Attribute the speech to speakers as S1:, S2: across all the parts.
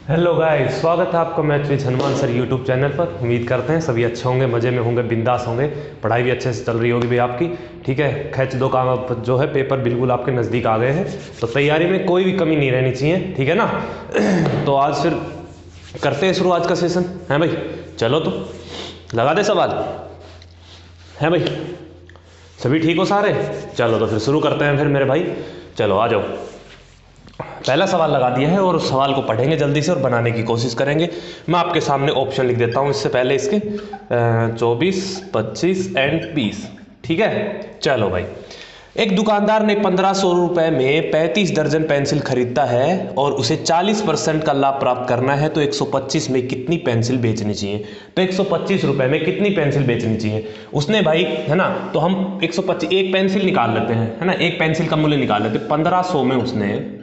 S1: Hello guys, स्वागत है आपका math with Hanuman sir YouTube channel पर। उम्मीद करते हैं सभी अच्छे होंगे, मज़े में होंगे, बिंदास होंगे। पढ़ाई भी अच्छे से चल रही होगी भी आपकी। ठीक है, खैच दो काम अब जो है पेपर बिल्कुल आपके नज़दीक आ गए हैं, तो तैयारी में कोई भी कमी नहीं रहनी चाहिए। ठीक है ना। तो आज फिर करते हैं शुरू आज का सेशन, है भाई। चलो तो लगा दे सवाल, है भाई। सभी ठीक हो सारे? चलो तो फिर शुरू करते हैं फिर मेरे भाई। चलो आ जाओ। पहला सवाल लगा दिया है और उस सवाल को पढ़ेंगे जल्दी से और बनाने की कोशिश करेंगे। मैं आपके सामने ऑप्शन लिख देता हूँ इससे पहले इसके 24, 25 एंड 20। ठीक है, चलो भाई। एक दुकानदार ने 1500 रुपये में 35 दर्जन पेंसिल खरीदता है और उसे 40% का लाभ प्राप्त करना है, तो 125 में कितनी पेंसिल बेचनी चाहिए? तो 125 रुपये में कितनी पेंसिल बेचनी चाहिए उसने भाई, है ना। तो हम 125 एक पेंसिल निकाल लेते हैं, है ना। एक पेंसिल का मूल्य निकाल लेते हैं। 1500 में उसने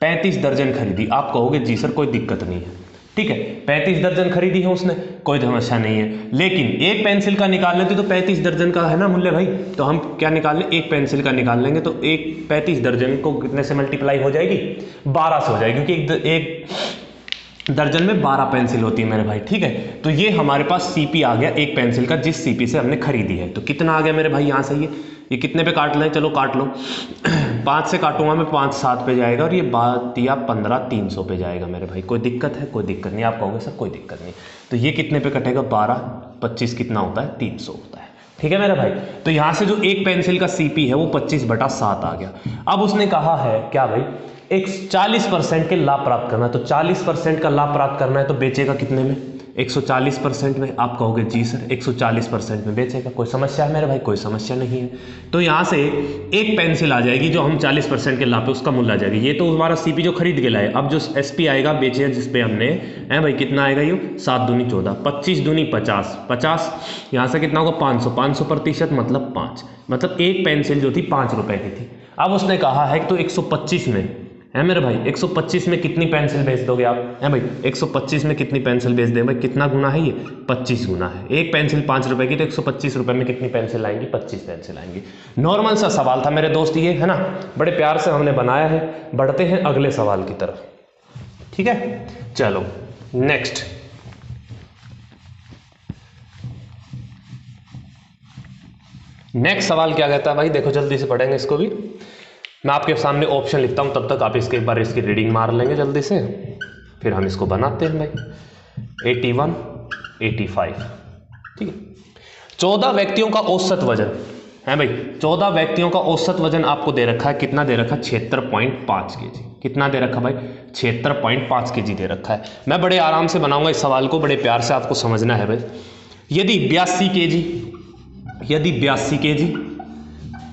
S1: 35 दर्जन खरीदी। आप कहोगे जी सर कोई दिक्कत नहीं है, ठीक है। 35 दर्जन खरीदी है उसने, कोई समस्या नहीं है। लेकिन एक पेंसिल का निकाल लेते तो 35 दर्जन का है ना मूल्य भाई, तो हम क्या निकाल लें? एक पेंसिल का निकाल लेंगे तो एक 35 दर्जन को कितने से मल्टीप्लाई हो जाएगी? 12 से हो जाएगी, क्योंकि एक दर्जन में 12 पेंसिल होती है मेरे भाई। ठीक है, तो ये हमारे पास सीपी आ गया एक पेंसिल का, जिस सीपी से हमने खरीदी है। तो कितना आ गया मेरे भाई यहाँ से? ये कितने पे काट लें? चलो काट लो। 5 से काटूंगा मैं, 5 7 पे जाएगा और ये बात या 15 300 पे जाएगा मेरे भाई। कोई दिक्कत है? कोई दिक्कत नहीं। आप कहोगे सर कोई दिक्कत नहीं। तो ये कितने पे कटेगा? 12 25 कितना होता है? 300 होता है। ठीक है मेरे भाई। तो यहाँ से जो एक पेंसिल का सीपी है वो 25/7 आ गया। अब उसने कहा है क्या भाई? एक 40% के लाभ प्राप्त करना है। तो 40% का लाभ प्राप्त करना है तो बेचेगा कितने में? 140% में। आप कहोगे जी सर 140% में बेचेगा, कोई समस्या है मेरे भाई? कोई समस्या नहीं है। तो यहाँ से एक पेंसिल आ जाएगी जो हम 40% के लाभ पे उसका मूल्य आ जाएगा। ये तो हमारा सीपी जो खरीद के लाए। अब जो एसपी आएगा बेचे जिसपे हमने, है भाई, कितना आएगा? ये 7 दूनी 14, 25 दूनी 50, 50 यहाँ से कितना होगा? 500, 500% मतलब 5, मतलब एक पेंसिल जो थी 5 रुपए की थी। अब उसने कहा है कि तो 125 में, है मेरे भाई, 125 में कितनी पेंसिल बेच दोगे आप? है भाई 125 में कितनी पेंसिल बेच दें भाई? कितना गुना है ये? 25 गुना है। एक पेंसिल 5 रुपए की, तो 125 रुपए में कितनी पेंसिल आएंगी? 25 पेंसिल आएंगी। नॉर्मल सा सवाल था मेरे दोस्त ये, है ना। बड़े प्यार से हमने बनाया है। बढ़ते हैं अगले सवाल की तरफ। ठीक है, चलो नेक्स्ट। नेक्स्ट सवाल क्या कहता है भाई? देखो जल्दी से पढ़ेंगे इसको भी। मैं आपके सामने ऑप्शन लिखता हूं, तब तक आप इसके एक बार इसकी रीडिंग मार लेंगे जल्दी से, फिर हम इसको बनाते हैं भाई। 81, 85। ठीक है। 14 व्यक्तियों का औसत वजन, है भाई, 14 व्यक्तियों का औसत वजन आपको दे रखा है। कितना दे रखा है? 76.5 kg। कितना दे रखा भाई? 76.5 kg दे रखा है। मैं बड़े आराम से बनाऊंगा इस सवाल को, बड़े प्यार से आपको समझना है भाई। यदि 82 kg, यदि 82 kg,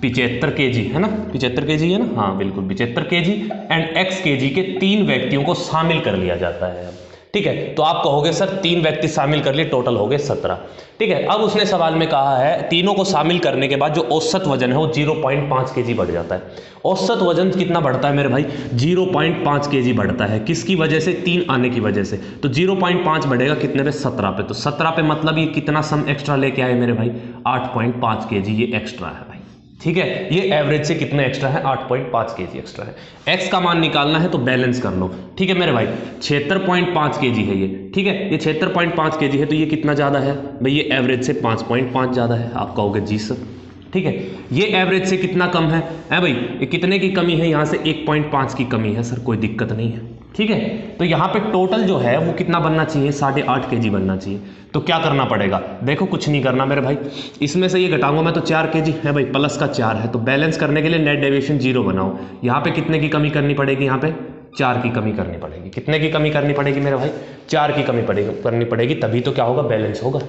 S1: 75 kg, है ना, 75 kg है ना, हाँ बिल्कुल 75 kg एंड x kg के 3 व्यक्तियों को शामिल कर लिया जाता है। ठीक है, तो आप कहोगे सर 3 व्यक्ति शामिल कर लिए, टोटल हो गए 17। ठीक है, अब उसने सवाल में कहा है तीनों को शामिल करने के बाद जो औसत वजन है वो 0.5 kg बढ़ जाता है। औसत वजन कितना बढ़ता है मेरे भाई? 0.5 kg बढ़ता है। किसकी वजह से? 3 आने की वजह से। तो 0.5 बढ़ेगा कितने पे? 17 पे। तो 17 पे मतलब ये कितना सम एक्स्ट्रा लेके आए मेरे भाई? 8.5 kg ये एक्स्ट्रा है भाई। ठीक है, ये एवरेज से कितने एक्स्ट्रा है? 8.5 kg एक्स्ट्रा है। x का मान निकालना है तो बैलेंस कर लो। ठीक है मेरे भाई, 76.5 kg है ये। ठीक है, ये 76.5 kg है, तो ये कितना ज़्यादा है भाई? ये एवरेज से 5.5 ज़्यादा है। आप कहोगे जी सर। ठीक है, ये एवरेज से कितना कम है? भाई ये कितने की कमी है? यहाँ से 1.5 की कमी है सर, कोई दिक्कत नहीं है। ठीक है, तो यहाँ पे टोटल जो है वो कितना बनना चाहिए? 8.5 kg बनना चाहिए। तो क्या करना पड़ेगा? देखो कुछ नहीं करना मेरे भाई, इसमें से ये घटाऊंगा मैं तो 4 kg है भाई, प्लस का 4 है। तो बैलेंस करने के लिए नेट डेविएशन 0 बनाओ। यहाँ पे कितने की कमी करनी पड़ेगी? यहाँ पे 4 की कमी करनी पड़ेगी। कितने की कमी करनी पड़ेगी मेरे भाई? 4 की कमी करनी पड़ेगी, तभी तो क्या होगा? बैलेंस होगा।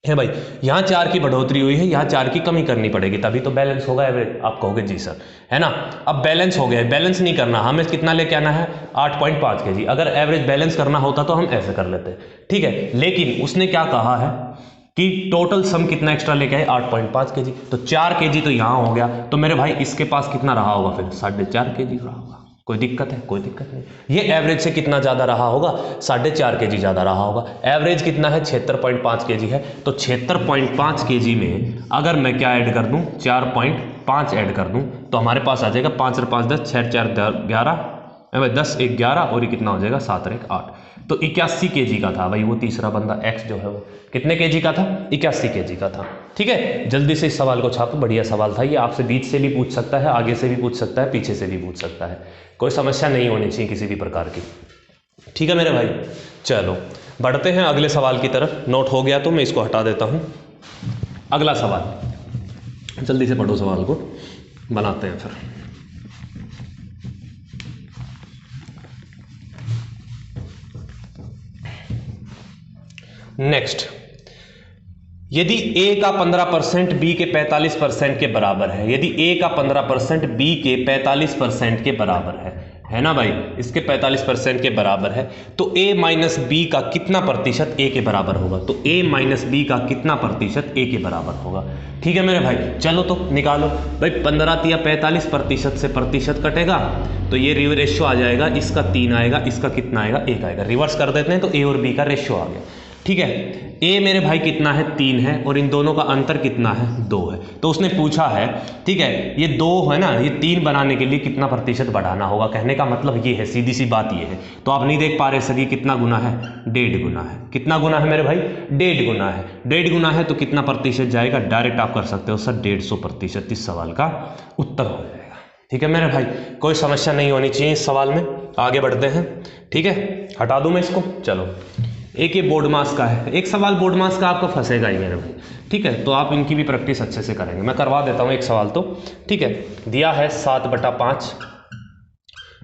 S1: है भाई, यहाँ 4 की बढ़ोतरी हुई है, यहाँ 4 की कमी करनी पड़ेगी, तभी तो बैलेंस होगा एवरेज। आप कहोगे जी सर, है ना। अब बैलेंस हो गया, बैलेंस नहीं करना, हमें कितना लेके आना है? 8.5 kg। अगर एवरेज बैलेंस करना होता तो हम ऐसे कर लेते। ठीक है, लेकिन उसने क्या कहा है कि टोटल सम कितना एक्स्ट्रा लेके आए? 8.5 kg। तो 4 kg तो यहाँ हो गया, तो मेरे भाई इसके पास कितना रहा होगा फिर? 4.5 kg रहा होगा। कोई दिक्कत है? कोई दिक्कत नहीं। ये एवरेज से कितना ज़्यादा रहा होगा? 4.5 kg ज़्यादा रहा होगा। एवरेज कितना है? 76.5 kg है। तो 76.5 kg में अगर मैं क्या ऐड कर दूं? 4.5 ऐड कर दूं तो हमारे पास आ जाएगा 5 और 5 10, 6 4 11, 10 1 11 और ये कितना हो जाएगा? 7 और 1 8। तो 81 kg का था भाई वो तीसरा बंदा एक्स जो है वो कितने kg का था, 81 kg का था। ठीक है, जल्दी से इस सवाल को छापो, बढ़िया सवाल था ये, आपसे बीच से भी पूछ सकता है, आगे से भी पूछ सकता है, पीछे से भी पूछ सकता है, कोई समस्या नहीं होनी चाहिए किसी भी प्रकार की। ठीक है मेरे भाई, चलो बढ़ते हैं अगले सवाल की तरफ। नोट हो गया तो मैं इसको हटा देता हूँ। अगला सवाल, जल्दी से पढ़ो सवाल को, बनाते हैं फिर। नेक्स्ट, यदि a का 15% b के 45% के बराबर है, यदि a का 15% b के 45% के बराबर है ना भाई, इसके 45% के बराबर है, तो a माइनस बी का कितना प्रतिशत a के बराबर होगा, तो a माइनस बी का कितना प्रतिशत a के बराबर होगा। ठीक है मेरे भाई, चलो तो निकालो भाई। 15 या 45% से प्रतिशत कटेगा तो ये रेशियो आ जाएगा, इसका 3 आएगा, इसका कितना आएगा, 1 आएगा। रिवर्स कर देते हैं तो a और b का रेशियो आ गया। ठीक है, a मेरे भाई कितना है, 3 है, और इन दोनों का अंतर कितना है, 2 है। तो उसने पूछा है, ठीक है, ये 2 है ना, ये 3 बनाने के लिए कितना प्रतिशत बढ़ाना होगा। कहने का मतलब ये है, सीधी सी बात ये है। तो आप नहीं देख पा रहे सर ये कितना गुना है, 1.5 गुना है। कितना गुना है मेरे भाई, 1.5 गुना है। 1.5 गुना है तो कितना प्रतिशत जाएगा, डायरेक्ट आप कर सकते हो सर 150% इस सवाल का उत्तर हो जाएगा। ठीक है मेरे भाई, कोई समस्या नहीं होनी चाहिए इस सवाल में। आगे बढ़ते हैं। ठीक है, हटा दूं मैं इसको। चलो, एक ये बोर्ड मास का है, एक सवाल बोर्ड मास का आपको फंसेगा ही मेरे भाई। ठीक है, तो आप इनकी भी प्रैक्टिस अच्छे से करेंगे। मैं करवा देता हूँ एक सवाल तो। ठीक है, दिया है 7/5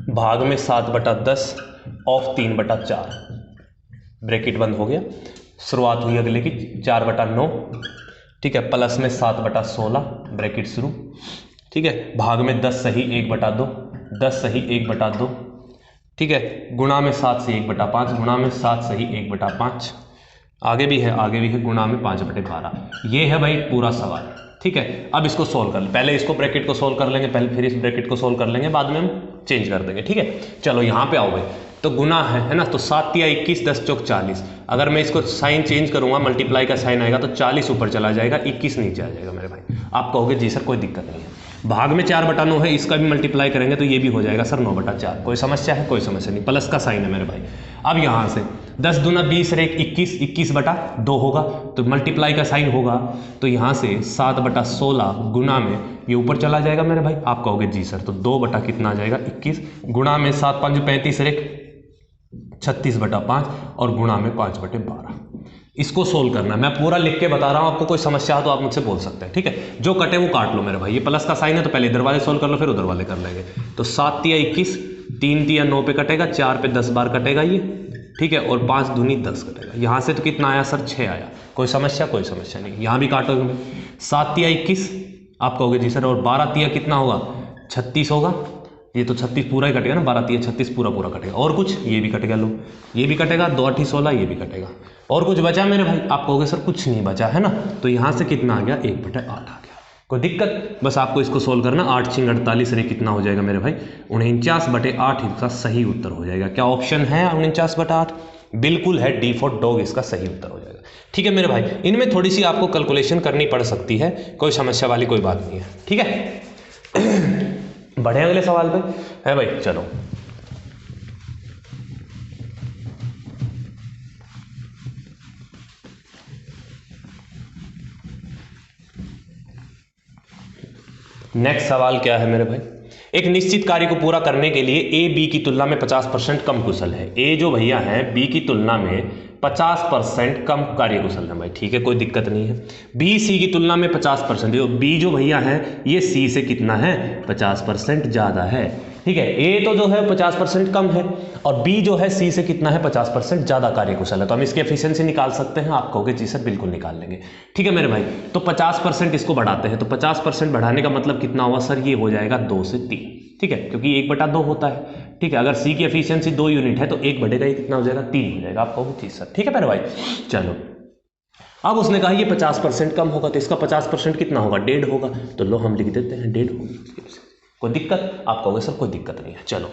S1: भाग में 7/10 ऑफ 3/4, ब्रैकेट बंद हो गया, शुरुआत हुई अगले की 4/9। ठीक है, प्लस में 7/16, ब्रैकेट शुरू। ठीक है, भाग में 10 सही 1/2, 10 सही 1/2। ठीक है, गुणा में 7 से 1/5, गुणा में 7 सही 1/5। आगे भी है, आगे भी है, गुणा में 5/12। ये है भाई पूरा सवाल। ठीक है, अब इसको सोल्व कर ले, पहले इसको ब्रैकेट को सोल्व कर लेंगे, पहले फिर इस ब्रैकेट को सोल्व कर लेंगे, बाद में हम चेंज कर देंगे। ठीक है, चलो यहाँ पे आओगे तो गुना है ना, तो 7 या 21, 10 चौक 40। अगर मैं इसको साइन चेंज करूंगा, मल्टीप्लाई का साइन आएगा तो 40 ऊपर चला जाएगा, 21 नीचे आ जाएगा मेरे भाई। आप कहोगे जी सर कोई दिक्कत नहीं है, भाग में 4/9 है, इसका भी मल्टीप्लाई करेंगे तो ये भी हो जाएगा सर 9/4। कोई समस्या है, कोई समस्या नहीं, प्लस का साइन है मेरे भाई। अब यहाँ से 10 दूना 20 और 21, 21/2 होगा, तो मल्टीप्लाई का साइन होगा, तो यहाँ से 7/16 गुना में ये ऊपर चला जाएगा मेरे भाई। आप कहोगे जी सर तो 2 कितना आ जाएगा, 21, गुणा में 7 5 35 और 36/5 और गुणा में 5/12। इसको सोल्व करना है, मैं पूरा लिख के बता रहा हूँ आपको, कोई समस्या हो तो आप मुझसे बोल सकते हैं। ठीक है, जो कटे वो काट लो मेरे भाई। ये प्लस का साइन है तो पहले इधर वाले सोल्व कर लो, फिर उधर वाले कर लेंगे। तो 7 या 21, 3 या 9 पे कटेगा, 4 पे 10 बार कटेगा ये। ठीक है, और 5 दूनी 10 कटेगा। यहाँ से तो कितना आया सर, 6 आया। कोई समस्या, कोई समस्या नहीं। यहाँ भी काटोगे मैं, 7 या 21 आप कहोगे जी सर, और 12 या कितना होगा, 36 होगा। ये तो 36 पूरा ही कटेगा ना, 12 या 36 पूरा पूरा कटेगा। और कुछ, ये भी कटेगा, लो ये भी कटेगा, 2 8 16, ये भी कटेगा। और कुछ बचा मेरे भाई, आप कहोगे सर कुछ नहीं बचा है ना, तो यहाँ से कितना आ गया, 1/8 आ गया। कोई दिक्कत, बस आपको इसको सोल्व करना। 8 × 48 रे कितना हो जाएगा मेरे भाई, 49/8 इसका सही उत्तर हो जाएगा। क्या ऑप्शन है 49/8? बिल्कुल है, डी फॉर डॉग इसका सही उत्तर हो जाएगा। ठीक है मेरे भाई, इनमें थोड़ी सी आपको कैलकुलेशन करनी पड़ सकती है, कोई समस्या वाली कोई बात नहीं है। ठीक है, बढ़े अगले सवाल पे है भाई। चलो, नेक्स्ट सवाल क्या है मेरे भाई, एक निश्चित कार्य को पूरा करने के लिए ए बी की तुलना में 50% कम कुशल है। ए जो भैया है बी की तुलना में 50% कम कार्यकुशल है भाई। ठीक है, कोई दिक्कत नहीं है। बी सी की तुलना में 50%, बी जो भैया है ये सी से कितना है, 50% ज़्यादा है। ठीक है, ए तो जो है 50% कम है और बी जो है सी से कितना है, 50% ज़्यादा कार्यकुशल है। तो हम इसकी एफिशिएंसी निकाल सकते हैं। आप कहोगे जी सर बिल्कुल निकाल लेंगे। ठीक है मेरे भाई, तो 50% इसको बढ़ाते हैं, तो 50% बढ़ाने का मतलब कितना हुआ सर, ये हो जाएगा 2 से 3। ठीक है, क्योंकि 1/2 होता है। ठीक है, अगर सी की एफिशिएंसी 2 यूनिट है तो 1 बढ़ेगा, ये कितना हो जाएगा, 3 हो जाएगा। आप कहोगे जी सर। ठीक है मेरे भाई, चलो अब उसने कहा ये 50% कम होगा, तो इसका 50% कितना होगा, 1.5 होगा। तो लो हम लिख देते हैं 1.5 होगा। कोई दिक्कत? आप कहोगे सर कोई दिक्कत नहीं है। चलो,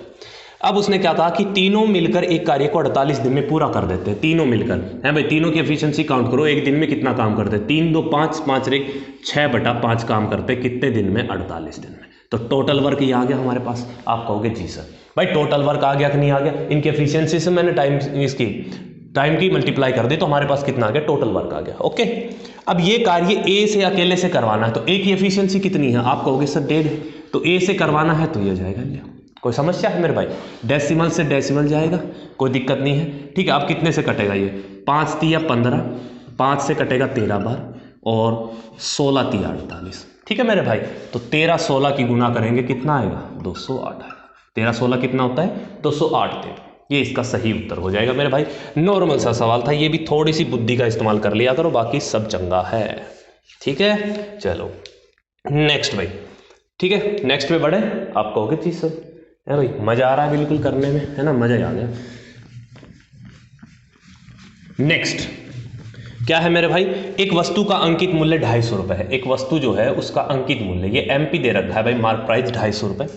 S1: अब उसने क्या कहा कि तीनों मिलकर एक कार्य को 48 दिन में पूरा कर देते हैं। तीनों मिलकर है भाई, तीनों की एफिशिएंसी काउंट करो, एक दिन में कितना काम करते हैं, 3 2 5 5 1 6/5 काम करते हैं कितने दिन में, 48 दिन में। तो टोटल वर्क ये आ गया हमारे पास। आप कहोगे जी सर। भाई टोटल वर्क आ गया कि नहीं आ गया, इनकी एफिशिएंसी से मैंने टाइम की मल्टीप्लाई कर दी तो हमारे पास कितना आ गया, टोटल वर्क आ गया। ओके, अब ये कार्य ए से अकेले से करवाना है तो ए की एफिशिएंसी कितनी है, आप कहोगे सर 1.5, तो ए से करवाना है तो ये जाएगा ये। कोई समस्या है मेरे भाई, डेसिमल से डेसिमल जाएगा, कोई दिक्कत नहीं है। ठीक है, अब कितने से कटेगा ये, 5 तिया 15, 5 से कटेगा 13 बार और 16 तिया 48। ठीक है मेरे भाई, तो 13 16 की गुना करेंगे कितना आएगा, 208 आएगा। 13 16 कितना होता है, 208 थे। ये इसका सही उत्तर हो जाएगा मेरे भाई। नॉर्मल सा सवाल था, ये भी थोड़ी सी बुद्धि का इस्तेमाल कर लिया करो, बाकी सब चंगा है। ठीक है, चलो नेक्स्ट भाई। ठीक है, नेक्स्ट पे बढ़े। आप कहोगे जी सर है भाई मजा आ रहा है बिल्कुल करने में, है ना, मजा ही आ गया। नेक्स्ट क्या है मेरे भाई, एक वस्तु का अंकित मूल्य 250 रुपये है। एक वस्तु जो है उसका अंकित मूल्य, ये एमपी दे रखा है भाई, मार्क प्राइस 250 रुपये।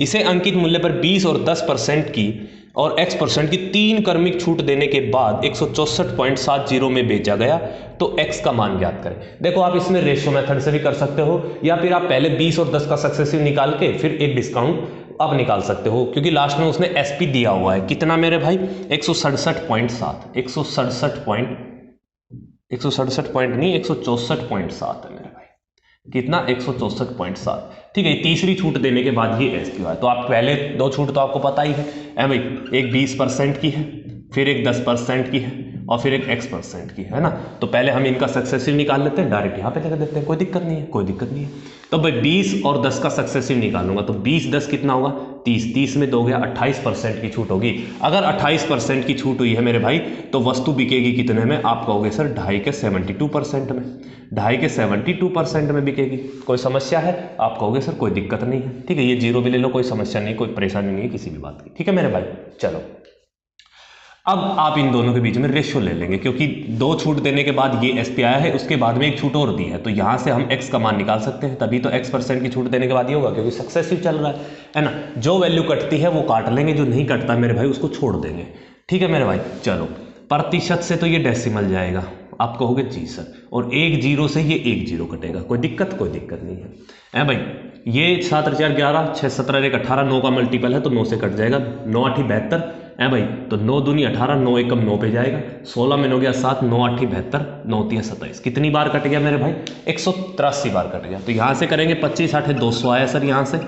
S1: इसे अंकित मूल्य पर 20 और 10% की और x% की 3 क्रमिक छूट देने के बाद 164.70 में बेचा गया, तो x का मान ज्ञात करें। देखो आप इसमें रेशियो मेथड से भी कर सकते हो, या फिर आप पहले 20 और 10 का सक्सेसिव निकाल के फिर एक डिस्काउंट अब निकाल सकते हो, क्योंकि लास्ट में उसने एसपी दिया हुआ है कितना मेरे भाई, 167.7, 164.7 है मेरे भाई, कितना 164.7। ठीक है, तीसरी छूट देने के बाद ये एस क्यू है। तो आप पहले 2 छूट तो आपको पता ही है भाई, एक 20% की है, फिर एक 10% की है और फिर एक x% की है ना। तो पहले हम इनका सक्सेसिव निकाल लेते हैं, डायरेक्ट यहाँ पे लगा देते हैं, कोई दिक्कत नहीं है, कोई दिक्कत नहीं है। तो भाई 20 और 10 का सक्सेसिव निकालूंगा तो 20 10 कितना होगा, 30, 30 में 2 गया, 28% की छूट होगी। अगर 28% की छूट हुई है मेरे भाई तो वस्तु बिकेगी कितने में, आप कहोगे सर 2.5 के 72% में, 2.5 के 72% में बिकेगी। कोई समस्या है, आप कहोगे सर कोई दिक्कत नहीं है। ठीक है, ये 0 भी ले लो, कोई समस्या नहीं, कोई परेशानी नहीं है किसी भी बात की। ठीक है मेरे भाई, चलो अब आप इन दोनों के बीच में रेशियो ले लेंगे, क्योंकि 2 छूट देने के बाद ये एसपी आया है, उसके बाद में एक छूट और दी है, तो यहाँ से हम x का मान निकाल सकते हैं, तभी तो x% की छूट देने के बाद ये होगा, क्योंकि सक्सेसिव चल रहा है ना। जो वैल्यू कटती है वो काट लेंगे, जो नहीं कटता मेरे भाई उसको छोड़ देंगे। ठीक है मेरे भाई, चलो प्रतिशत से तो ये डेसिमल जाएगा, आप कहोगे जी सर, और 1 0 से ये 1 0 कटेगा, कोई दिक्कत नहीं है भाई। ये 7 4 11, 6 17 1 18, 9 का मल्टीपल है तो 9 से कट जाएगा, 9 8 72 है भाई, तो 9 दूनी 18, 9 एकम 9 पे जाएगा, 16 में 9 गया 7, 9 8 72, 9 3 27, कितनी बार कट गया मेरे भाई, 183 बार कट गया। तो यहाँ से करेंगे 25 8 200 आया सर यहाँ से,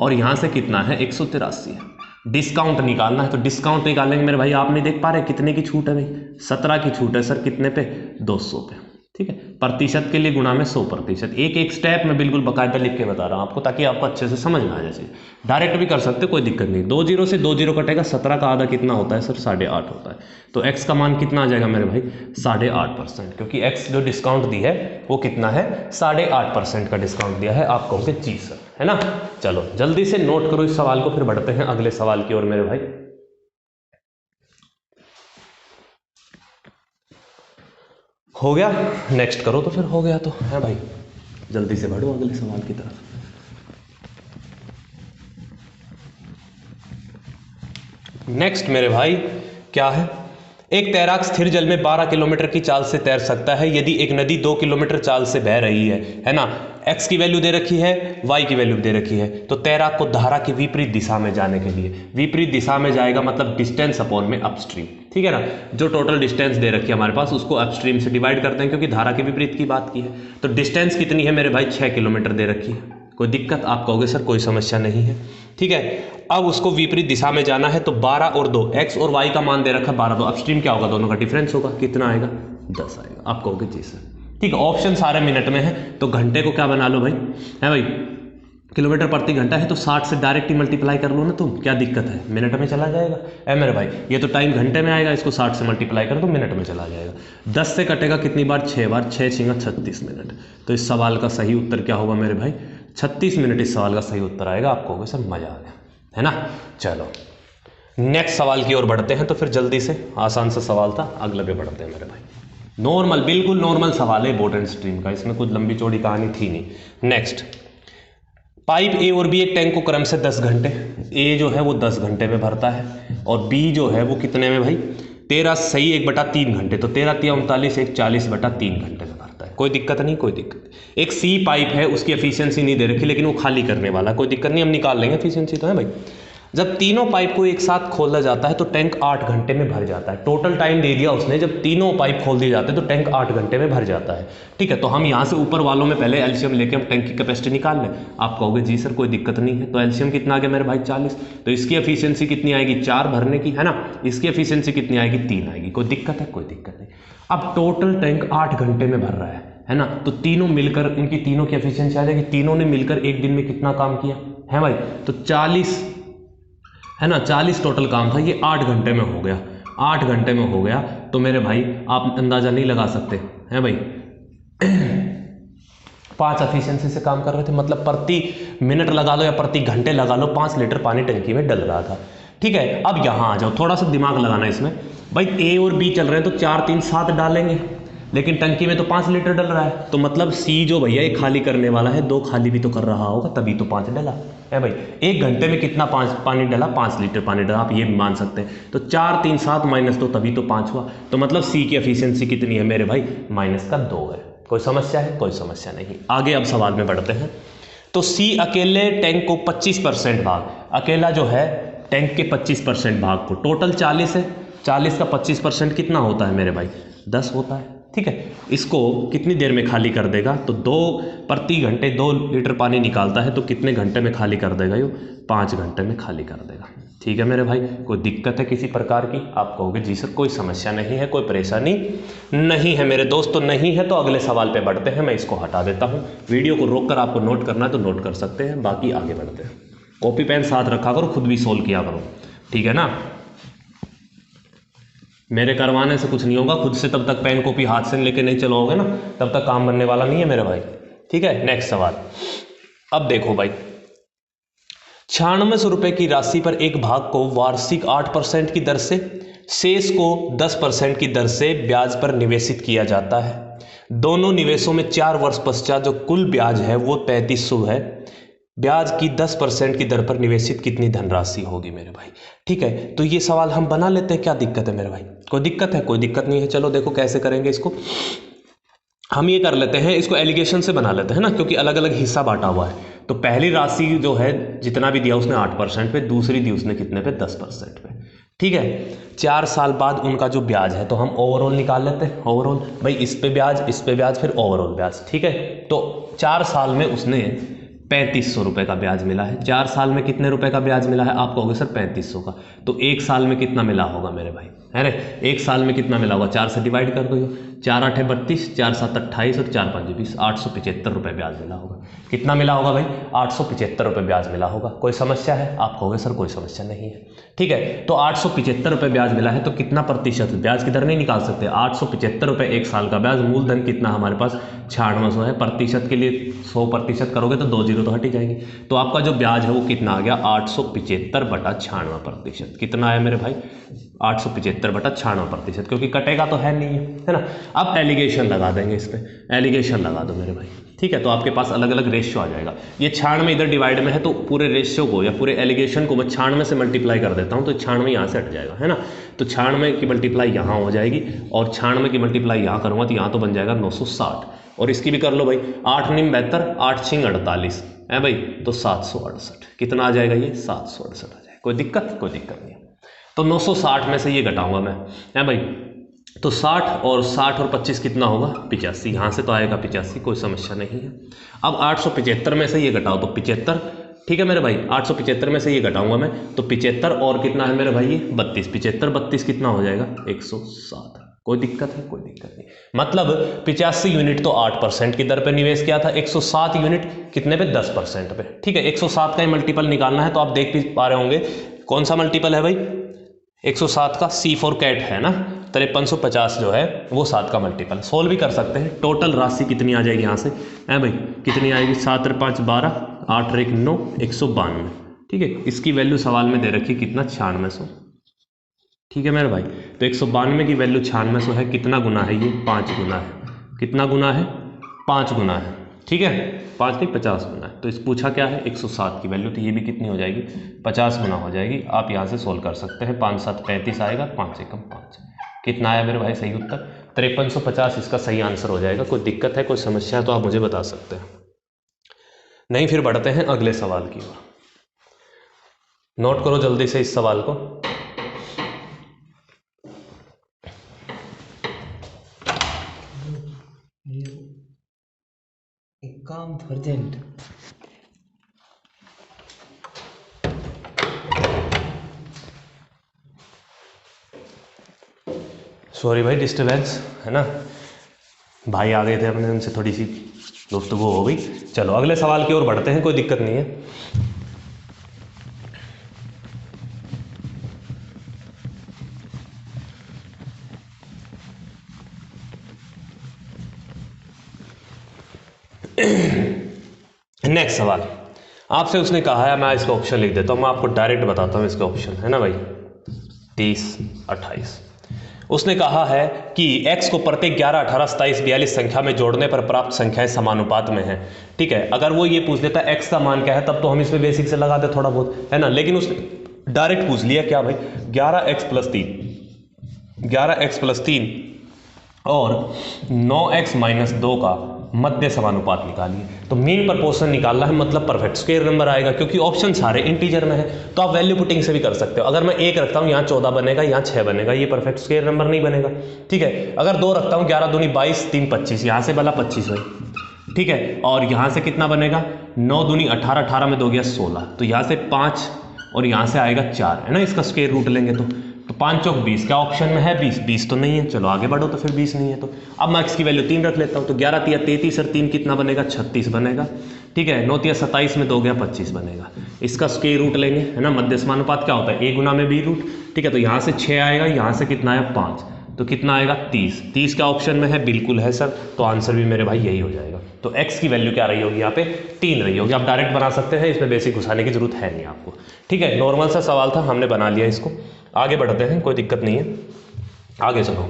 S1: और यहाँ से कितना है 183 है। डिस्काउंट निकालना है तो डिस्काउंट निकालेंगे मेरे भाई, आप नहीं देख पा रहे कितने की छूट है भाई, 17 की छूट है सर, कितने पे, 200 पे। ठीक है, प्रतिशत के लिए गुणा में 100%, एक स्टेप में बिल्कुल बाकायदा लिख के बता रहा हूँ आपको, ताकि आपको अच्छे से समझ में आ जाए। डायरेक्ट भी कर सकते, कोई दिक्कत नहीं। 2 0 से 2 0 कटेगा, 17 का आधा कितना होता है सर, 8.5 होता है। तो x का मान कितना आ जाएगा मेरे भाई, 8.5%, क्योंकि x जो डिस्काउंट दी है वो कितना है, 8.5% का डिस्काउंट दिया है। आप कहोगे जी सर, है ना। चलो जल्दी से नोट करो इस सवाल को, फिर बढ़ते हैं अगले सवाल की ओर मेरे भाई। हो गया, नेक्स्ट करो तो फिर हो गया तो है भाई, जल्दी से बढ़ो अगले सवाल की तरफ। नेक्स्ट मेरे भाई क्या है, एक तैराक स्थिर जल में 12 किलोमीटर की चाल से तैर सकता है यदि एक नदी 2 किलोमीटर चाल से बह रही है ना। x की वैल्यू दे रखी है, y की वैल्यू दे रखी है, तो तैराक को धारा की विपरीत दिशा में जाने के लिए, विपरीत दिशा में जाएगा मतलब डिस्टेंस अपॉन में अपस्ट्रीम। ठीक है ना, जो टोटल डिस्टेंस दे रखी है हमारे पास उसको अपस्ट्रीम से डिवाइड करते हैं, क्योंकि धारा के विपरीत की बात की है। तो डिस्टेंस कितनी है मेरे भाई, 6 किलोमीटर दे रखी है। कोई दिक्कत, आप कहोगे सर कोई समस्या नहीं है। ठीक है, अब उसको विपरीत दिशा में जाना है तो 12 और 2, x और y का मान दे रखा है 12 2, अपस्ट्रीम क्या होगा, दोनों का डिफरेंस होगा, कितना आएगा, 10 आएगा। आप कहोगे जी सर, ठीक है। ऑप्शन सारे मिनट में है, तो घंटे को क्या बना लो भाई, है भाई, किलोमीटर प्रति घंटा है तो 60 से डायरेक्ट ही मल्टीप्लाई कर लो ना तुम, क्या दिक्कत है, मिनट में चला जाएगा। है मेरे भाई, ये तो टाइम घंटे में आएगा, इसको 60 से मल्टीप्लाई करो तो मिनट में चला जाएगा। 10 से कटेगा कितनी बार, 6 बार, 6 6 36 मिनट। तो इस सवाल का सही उत्तर क्या होगा मेरे भाई, 36 मिनट इस सवाल का सही उत्तर आएगा। आप कहोगे सर मजा आ गया, है ना। चलो नेक्स्ट सवाल की ओर बढ़ते हैं, तो फिर जल्दी से, आसान सा सवाल था, अगले पे बढ़ते हैं मेरे भाई। नॉर्मल, बिल्कुल नॉर्मल सवाल है बोट एंड स्ट्रीम का, इसमें कुछ लंबी चौड़ी कहानी थी नहीं। नेक्स्ट, पाइप ए और बी एक टैंक को क्रम से 10 घंटे, ए जो है वो 10 घंटे में भरता है और बी जो है वो कितने में भाई, 13 सही 1/3 घंटे, तो 13 3 39 1 40/3 घंटे में भरता है। कोई दिक्कत नहीं, कोई दिक्कत। एक सी पाइप है, उसकी एफिशिएंसी नहीं दे रखी लेकिन वो खाली करने वाला, कोई दिक्कत नहीं, हम निकाल लेंगे एफिशिएंसी तो है भाई। जब तीनों पाइप को एक साथ खोला जाता है तो टैंक 8 घंटे में भर जाता है। टोटल टाइम दे दिया उसने, जब तीनों पाइप खोल दिए जाते हैं तो टैंक 8 घंटे में भर जाता है। ठीक है, तो हम यहाँ से ऊपर वालों में पहले एलसीएम लेके हम टैंक की कैपेसिटी निकाल लें। आप कहोगे जी सर कोई दिक्कत नहीं है, तो एलसीएम कितना आ गया मेरे भाई 40, तो इसकी एफिशिएंसी कितनी आएगी 4 भरने की, है ना। इसकी एफिशिएंसी कितनी आएगी 3 आएगी। कोई दिक्कत है? कोई दिक्कत नहीं। अब टोटल टैंक 8 घंटे में भर रहा है ना, तो तीनों मिलकर उनकी तीनों की एफिशिएंसी आ जाएगी। तीनों ने मिलकर एक दिन में कितना काम किया है भाई, तो 40, है ना, 40 टोटल काम था, ये 8 घंटे में हो गया। 8 घंटे में हो गया तो मेरे भाई आप अंदाजा नहीं लगा सकते हैं भाई 5 एफिशिएंसी से काम कर रहे थे, मतलब प्रति मिनट लगा लो या प्रति घंटे लगा लो, 5 लीटर पानी टंकी में डल रहा था। ठीक है, अब यहाँ आ जाओ, थोड़ा सा दिमाग लगाना इसमें भाई। ए और बी चल रहे हैं तो 4 3 7 डालेंगे, लेकिन टंकी में तो 5 लीटर डल रहा है, तो मतलब सी जो भैया ये खाली करने वाला है 2 खाली भी तो कर रहा होगा, तभी तो 5 डला है भाई। 1 घंटे में कितना पानी डला, 5 लीटर पानी डला, आप ये भी मान सकते हैं। तो 4 3 7 माइनस 2 तभी तो 5 हुआ, तो मतलब सी की एफिशिएंसी कितनी है मेरे भाई, -2 है। कोई समस्या है? कोई समस्या नहीं। आगे अब सवाल में बढ़ते हैं। तो सी अकेले टैंक को 25% भाग, अकेला जो है टैंक के 25% भाग को, टोटल 40 है, 40 का 25% कितना होता है मेरे भाई, 10 होता है। ठीक है, इसको कितनी देर में खाली कर देगा, तो 2 प्रति घंटे 2 लीटर पानी निकालता है, तो कितने घंटे में खाली कर देगा यो, 5 घंटे में खाली कर देगा। ठीक है मेरे भाई, कोई दिक्कत है किसी प्रकार की? आप कहोगे जी सर कोई समस्या नहीं है, कोई परेशानी नहीं है मेरे दोस्त, तो नहीं है तो अगले सवाल पे बढ़ते हैं। मैं इसको हटा देता हूँ, वीडियो को रोक कर आपको नोट करना है तो नोट कर सकते हैं, बाकी आगे बढ़ते हैं। कॉपी पेन साथ रखा करो, खुद भी सोल्व किया करो, ठीक है ना। मेरे करवाने से कुछ नहीं होगा, खुद से तब तक पेन कॉपी हाथ से लेके नहीं चलाओगे ना, तब तक काम बनने वाला नहीं है मेरे भाई। ठीक है, नेक्स्ट सवाल। अब देखो भाई, 9600 रुपये की राशि पर एक भाग को वार्षिक 8% की दर से, शेष को 10% की दर से ब्याज पर निवेशित किया जाता है। दोनों निवेशों में 4 वर्ष पश्चात जो कुल ब्याज है वो 3500 है। ब्याज की 10% की दर पर निवेशित कितनी धनराशि होगी मेरे भाई। ठीक है, तो ये सवाल हम बना लेते हैं, क्या दिक्कत है मेरे भाई? कोई दिक्कत है? कोई दिक्कत नहीं है। चलो देखो कैसे करेंगे इसको, हम ये कर लेते हैं, इसको एलिगेशन से बना लेते हैं ना, क्योंकि अलग अलग हिस्सा बांटा हुआ है। तो पहली राशि जो है जितना भी दिया उसने 8% पे, दूसरी दी उसने कितने पे, 10% पे। ठीक है, 4 साल बाद उनका जो ब्याज है तो हम ओवरऑल निकाल लेते हैं। ओवरऑल भाई, इस पे ब्याज फिर ओवरऑल ब्याज। ठीक है, तो 4 साल में उसने 3500 रुपये का ब्याज मिला है। 4 साल में कितने रुपए का ब्याज मिला है? आप कहोगे सर 3500 का, तो 1 साल में कितना मिला होगा मेरे भाई? अरे 1 साल में कितना मिला होगा, 4 से डिवाइड कर दो, 4 8 32, 4 7 28 और 4 5 20, 875 रुपये ब्याज मिला होगा। कितना मिला होगा भाई? 875 रुपये ब्याज मिला होगा। कोई समस्या है? आप कहोगे सर कोई समस्या नहीं है। ठीक है, तो 875 रुपये ब्याज मिला है, तो कितना प्रतिशत, ब्याज की दर नहीं निकाल सकते, 875 रुपये 1 साल का ब्याज, मूलधन कितना हमारे पास 9600 है। प्रतिशत के लिए 100% करोगे तो 2 जीरो तो हट ही जाएंगे, तो आपका जो ब्याज है वो कितना आ गया, 875/96%। कितना आया मेरे भाई? 875/96%, क्योंकि कटेगा तो है नहीं है ना। अब एलिगेशन लगा देंगे इस पर, एलिगेशन लगा दो मेरे भाई। ठीक है, तो आपके पास अलग अलग रेशियो आ जाएगा। ये 96 इधर डिवाइड में है, तो पूरे रेशियो को या पूरे एलिगेशन को मैं 96 से मल्टीप्लाई कर देता हूँ, तो 96 यहाँ से हट जाएगा, है ना। तो 96 की मल्टीप्लाई यहाँ हो जाएगी, और 96 की मल्टीप्लाई यहाँ करूँगा तो यहाँ तो बन जाएगा 960, और इसकी भी कर लो भाई, 8 9 72, 8 6 48 है भाई, तो 768। कितना आ जाएगा ये? 768 आ जाएगा। कोई दिक्कत? कोई दिक्कत नहीं। तो 960 में से ये घटाऊंगा मैं, है भाई, तो 60 और 25 कितना होगा? 85। यहाँ से तो आएगा 85, कोई समस्या नहीं है। अब 875 में से ये घटाओ तो 75। ठीक है मेरे भाई, 875 में से ये घटाऊंगा मैं, तो 75 और कितना है मेरे भाई, ये 32। 75 32 कितना हो जाएगा? 107। कोई दिक्कत है? कोई दिक्कत नहीं। मतलब 85 यूनिट तो 8% की दर पे निवेश किया था, 107 यूनिट कितने पे? 10% पे। ठीक है, 107 का ही मल्टीपल निकालना है, तो आप देख भी पा रहे होंगे कौन सा मल्टीपल है भाई, 107 का C4 कैट है ना, 5350 जो है वो 7 का मल्टीपल। सोल्व भी कर सकते हैं। टोटल राशि कितनी आ जाएगी यहाँ से, है भाई, कितनी आएगी? 7 और 5 12, 8 और 1 9, 192। ठीक है, इसकी वैल्यू सवाल में दे रखी कितना? 9600। ठीक है मेरे भाई, तो 192 की वैल्यू 9600 है। कितना गुना है ये? 5 गुना है। कितना गुना है? 5 गुना है। ठीक है, 5 नहीं 50 गुना है। तो इस पूछा क्या है? 107 की वैल्यू, तो ये भी कितनी हो जाएगी? 50 गुना हो जाएगी। आप यहाँ से सोल्व कर सकते हैं, 5 7 35 आएगा, 5 से कम 5। कितना आया मेरे भाई सही उत्तर? 5350 इसका सही आंसर हो जाएगा। कोई दिक्कत है, कोई समस्या है तो आप मुझे बता सकते हैं। नहीं, फिर बढ़ते हैं अगले सवाल की ओर। नोट करो जल्दी से इस सवाल को।
S2: एक काम अर्जेंट।
S1: सॉरी भाई, डिस्टर्बेंस है ना, भाई आ गए थे अपने, उनसे थोड़ी सी गुफ्तगू हो गई। चलो अगले सवाल की ओर बढ़ते हैं, कोई दिक्कत नहीं है। नेक्स्ट सवाल आपसे उसने कहा है, मैं इसका ऑप्शन लिख देता हूँ, मैं आपको डायरेक्ट बताता हूँ इसका ऑप्शन, है ना भाई, 30, 28। उसने कहा है कि x को प्रत्येक 11, 18, 27, 42 संख्या में जोड़ने पर प्राप्त संख्याएं समानुपात में हैं। ठीक है, अगर वो ये पूछ लेता x का मान क्या है तब तो हम इसमें बेसिक से लगाते थोड़ा बहुत, है ना, लेकिन उसने डायरेक्ट पूछ लिया क्या भाई, 11x+3 और 9x-2 का मध्य समानुपात निकालिए। तो मीन प्रपोर्शन निकालना है, मतलब परफेक्ट स्क्वायर नंबर आएगा, क्योंकि ऑप्शन सारे इंटीजर में है। तो आप वैल्यू पुटिंग से भी कर सकते हो। अगर मैं 1 रखता हूँ यहाँ 14 बनेगा, यहाँ 6 बनेगा, ये परफेक्ट स्क्वायर नंबर नहीं बनेगा। ठीक है, अगर 2 रखता हूँ 11 दूनी 22, 3 25, यहाँ से बना 25 भाई। ठीक है, और यहाँ से कितना बनेगा, 9 दूनी 18, 18 में 2 गया 16, तो यहाँ से 5 और यहाँ से आएगा 4, है ना, इसका स्क्वायर रूट लेंगे तो 5 चौक 20, क्या ऑप्शन में है 20, 20 तो नहीं है, चलो आगे बढ़ो, तो फिर 20 नहीं है तो अब मैं x की वैल्यू 3 रख लेता हूँ, तो 11 तिया 33 और 3 कितना बनेगा, 36 बनेगा। ठीक है, 9 तिया 27 में 2 गया 25 बनेगा, इसका स्क्वायर रूट लेंगे, है ना, मध्य समानुपात क्या होता है, a गुना में b रूट। ठीक है, तो यहाँ से 6 आएगा, यहाँ से कितना आया 5, तो कितना आएगा 30, 30 का ऑप्शन में है, बिल्कुल है सर, तो आंसर भी मेरे भाई यही हो जाएगा। तो x की वैल्यू क्या रही होगी यहाँ पे, 3 रही होगी। आप डायरेक्ट बना सकते हैं, इसमें बेसिक घुसाने की जरूरत है नहीं आपको। ठीक है, नॉर्मल सा सवाल था, हमने बना लिया इसको, आगे बढ़ते हैं, कोई दिक्कत नहीं है, आगे चलो।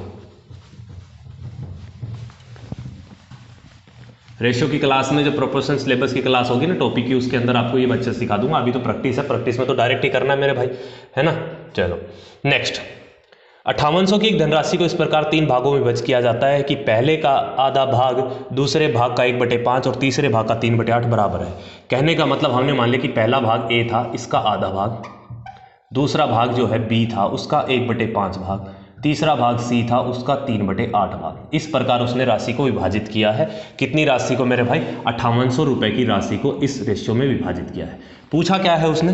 S1: रेशियो की क्लास में, जो प्रोपोर्शन सिलेबस की क्लास होगी ना टॉपिक की, उसके अंदर आपको ये मैं अच्छे से सिखा दूंगा। अभी तो प्रैक्टिस है, प्रैक्टिस में तो डायरेक्ट ही करना है मेरे भाई, है ना। चलो नेक्स्ट, 5800 की एक धनराशि को इस प्रकार 3 भागों में विभाजित किया जाता है कि पहले का आधा भाग दूसरे भाग का 1/5 और तीसरे भाग का 3/8 बराबर है। कहने का मतलब, हमने मान लिया कि पहला भाग a था, इसका आधा भाग, दूसरा भाग जो है b था, उसका 1/5 भाग, तीसरा भाग c था, उसका 3/8 भाग। इस प्रकार उसने राशि को विभाजित किया है। कितनी राशि को मेरे भाई, 5800 रुपए की राशि को इस रेशियो में विभाजित किया है। पूछा क्या है उसने,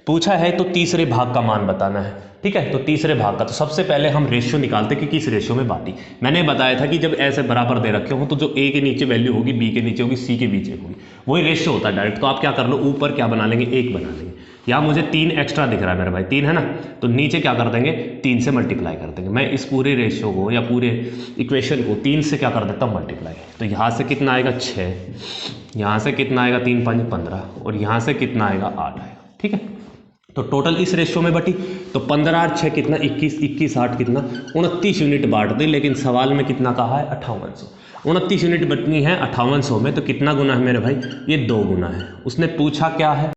S1: पूछा है तो तीसरे भाग का मान बताना है। ठीक है, तो तीसरे भाग का, तो सबसे पहले हम रेशियो निकालते कि किस रेशियो में बांटी। मैंने बताया था कि जब ऐसे बराबर दे रखे हो तो जो a के नीचे वैल्यू होगी, b के नीचे होगी, c के नीचे होगी, वही रेशियो होता है डायरेक्ट। तो आप क्या कर लो, ऊपर क्या बना लेंगे, 1 बना लेंगे। यहाँ मुझे 3 एक्स्ट्रा दिख रहा है मेरे भाई, 3 है ना, तो नीचे क्या कर देंगे, 3 से मल्टीप्लाई कर देंगे। मैं इस पूरे रेशियो को या पूरे इक्वेशन को 3 से क्या कर देता हूँ, मल्टीप्लाई। तो यहाँ से कितना आएगा 6, यहाँ से कितना आएगा 3 5 15, और यहाँ से कितना आएगा 8 आएगा। ठीक है, तो टोटल इस रेशियो में बटी, तो 15 और 6 कितना, 21, 21 8 कितना, 29 यूनिट बांट दी। लेकिन सवाल में कितना कहा है, 5800। 29 यूनिट बटनी है 5800 में, तो कितना गुना है मेरे भाई, ये 2 गुना है। उसने पूछा क्या है,